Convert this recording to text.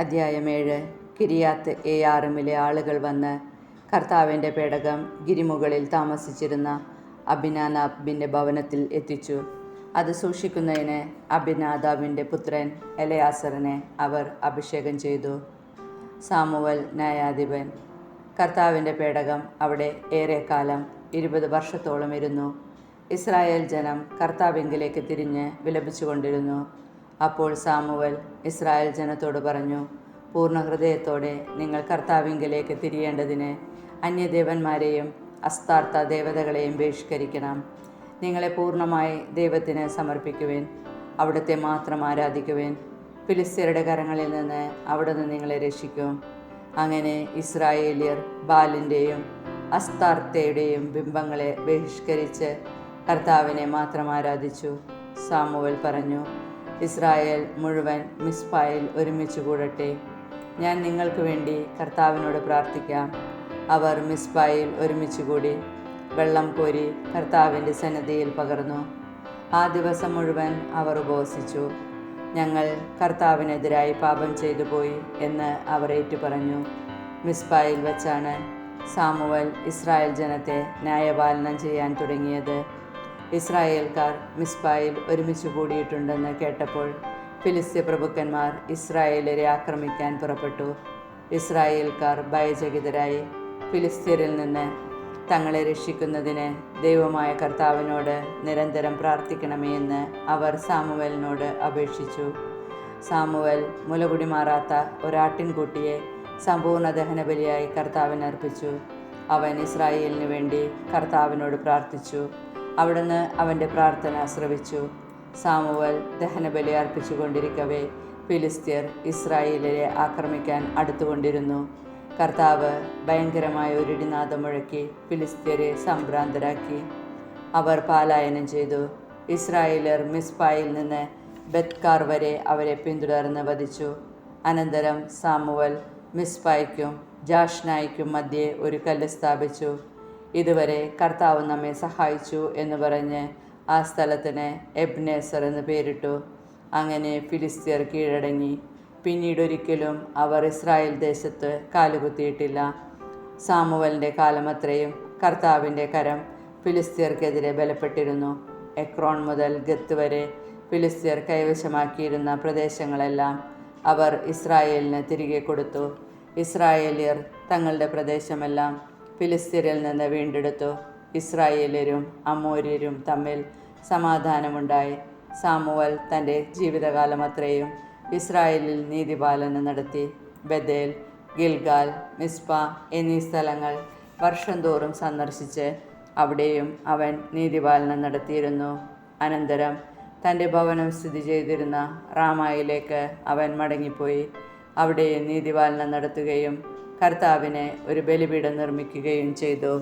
അധ്യായം 7. കിരിയാത്ത് ഏയാറിമിലെ ആളുകൾ വന്ന് കർത്താവിൻ്റെ പേടകം ഗിരിമുകളിൽ താമസിച്ചിരുന്ന അബിനാദാബിൻ്റെ ഭവനത്തിൽ എത്തിച്ചു. അത് സൂക്ഷിക്കുന്നതിന് അബിനാദാബിൻ്റെ പുത്രൻ എലയാസറിനെ അവർ അഭിഷേകം ചെയ്തു. സാമുവൽ ന്യായാധിപൻ. കർത്താവിൻ്റെ പേടകം അവിടെ ഏറെക്കാലം 20 വർഷത്തോളം ഇരുന്നു. ഇസ്രായേൽ ജനം കർത്താവിങ്കിലേക്ക് തിരിഞ്ഞ് വിലപിച്ചുകൊണ്ടിരുന്നു. അപ്പോൾ സാമുവൽ ഇസ്രായേൽ ജനത്തോട് പറഞ്ഞു, പൂർണ്ണ ഹൃദയത്തോടെ നിങ്ങൾ കർത്താവിങ്കിലേക്ക് തിരിയേണ്ടതിന് അന്യദേവന്മാരെയും അസ്താർത്ഥ ദേവതകളെയും ബഹിഷ്കരിക്കണം. നിങ്ങളെ പൂർണ്ണമായി ദൈവത്തിന് സമർപ്പിക്കുവിൻ, അവിടുത്തെ മാത്രം ആരാധിക്കുവിൻ. ഫിലിസ്ത്യരുടെ കരങ്ങളിൽ നിന്ന് അവിടുന്ന് നിങ്ങളെ രക്ഷിക്കും. അങ്ങനെ ഇസ്രായേലിയർ ബാലിൻ്റെയും അസ്താർത്ഥയുടെയും ബിംബങ്ങളെ ബഹിഷ്കരിച്ച് കർത്താവിനെ മാത്രം ആരാധിച്ചു. സാമുവൽ പറഞ്ഞു, ഇസ്രായേൽ മുഴുവൻ മിസ്പായിൽ ഒരുമിച്ച് കൂടട്ടെ. ഞാൻ നിങ്ങൾക്ക് വേണ്ടി കർത്താവിനോട് പ്രാർത്ഥിക്കാം. അവർ മിസ്പായിൽ ഒരുമിച്ച് കൂടി വെള്ളം കോരി കർത്താവിൻ്റെ സന്നിധിയിൽ പകർന്നു. ആ ദിവസം മുഴുവൻ അവർ ഉപവസിച്ചു. ഞങ്ങൾ കർത്താവിനെതിരായി പാപം ചെയ്തു പോയി എന്ന് അവർ ഏറ്റുപറഞ്ഞു. മിസ്പായിൽ വെച്ചാണ് സാമുവൽ ഇസ്രായേൽ ജനത്തെ ന്യായപാലനം ചെയ്യാൻ തുടങ്ങിയത്. ഇസ്രായേൽക്കാർ മിസ്പായിൽ ഒരുമിച്ച് കൂടിയിട്ടുണ്ടെന്ന് കേട്ടപ്പോൾ ഫിലിസ്ത്യ പ്രഭുക്കന്മാർ ഇസ്രായേലരെ ആക്രമിക്കാൻ പുറപ്പെട്ടു. ഇസ്രായേൽക്കാർ ഭയചകിതരായി ഫിലിസ്ത്യരിൽ നിന്ന് തങ്ങളെ രക്ഷിക്കുന്നതിന് ദൈവമായ കർത്താവിനോട് നിരന്തരം പ്രാർത്ഥിക്കണമേ എന്ന് അവർ സാമുവലിനോട് അപേക്ഷിച്ചു. സാമുവൽ മുലകുടി മാറാത്ത ഒരാട്ടിൻകുട്ടിയെ സമ്പൂർണ്ണ ദഹനബലിയായി കർത്താവിന് അർപ്പിച്ചു. അവൻ ഇസ്രായേലിന് വേണ്ടി കർത്താവിനോട് പ്രാർത്ഥിച്ചു. അവിടുന്ന് അവൻ്റെ പ്രാർത്ഥന ശ്രവിച്ചു. സാമുവൽ ദഹനബലി അർപ്പിച്ചുകൊണ്ടിരിക്കവേ ഫിലിസ്ത്യർ ഇസ്രായേലിനെ ആക്രമിക്കാൻ അടുത്തുകൊണ്ടിരുന്നു. കർത്താവ് ഭയങ്കരമായ ഒരു ഇടിനാദം മുഴക്കി ഫിലിസ്ത്യരെ സംഭ്രാന്തരാക്കി. അവർ പലായനം ചെയ്തു. ഇസ്രായേലർ മിസ്പായിൽ നിന്ന് ബെത്കാർ വരെ അവരെ പിന്തുടർന്ന് വധിച്ചു. അനന്തരം സാമുവൽ മിസ്പായ്ക്കും ജാഷ്നായ്ക്കും മധ്യേ ഒരു കല്ല് സ്ഥാപിച്ചു. ഇതുവരെ കർത്താവ് നമ്മെ സഹായിച്ചു എന്ന് പറഞ്ഞ് ആ സ്ഥലത്തിന് എബ്നേസർ എന്ന് പേരിട്ടു. അങ്ങനെ ഫിലിസ്ത്യർ കീഴടങ്ങി. പിന്നീടൊരിക്കലും അവർ ഇസ്രായേൽ ദേശത്ത് കാലുകുത്തിയിട്ടില്ല. സാമുവലിൻ്റെ കാലമത്രയും കർത്താവിൻ്റെ കരം ഫിലിസ്ത്യർക്കെതിരെ ബലപ്പെട്ടിരുന്നു. എക്രോൺ മുതൽ ഗത്ത് വരെ ഫിലിസ്ത്യർ കൈവശമാക്കിയിരുന്ന പ്രദേശങ്ങളെല്ലാം അവർ ഇസ്രായേലിന് തിരികെ കൊടുത്തു. ഇസ്രായേലിയർ തങ്ങളുടെ പ്രദേശമെല്ലാം ഫിലിസ്ത്യരിൽ നിന്ന് വീണ്ടെടുത്തു. ഇസ്രായേലരും അമോര്യരും തമ്മിൽ സമാധാനമുണ്ടായി. സാമുവൽ തൻ്റെ ജീവിതകാലം അത്രയും ഇസ്രായേലിൽ നീതിപാലനം നടത്തി. ബഥേൽ, ഗിൽഗാൽ, മിസ്പ എന്നീ സ്ഥലങ്ങൾ വർഷം തോറും സന്ദർശിച്ച് അവിടെയും അവൻ നീതിപാലനം നടത്തിയിരുന്നു. അനന്തരം തൻ്റെ ഭവനം സ്ഥിതി ചെയ്തിരുന്ന റാമായിലേക്ക് അവൻ മടങ്ങിപ്പോയി. അവിടെ നീതിപാലനം നടത്തുകയും കർത്താവിന് ഒരു ബലിപീഠം നിർമ്മിക്കുകയും ചെയ്തു.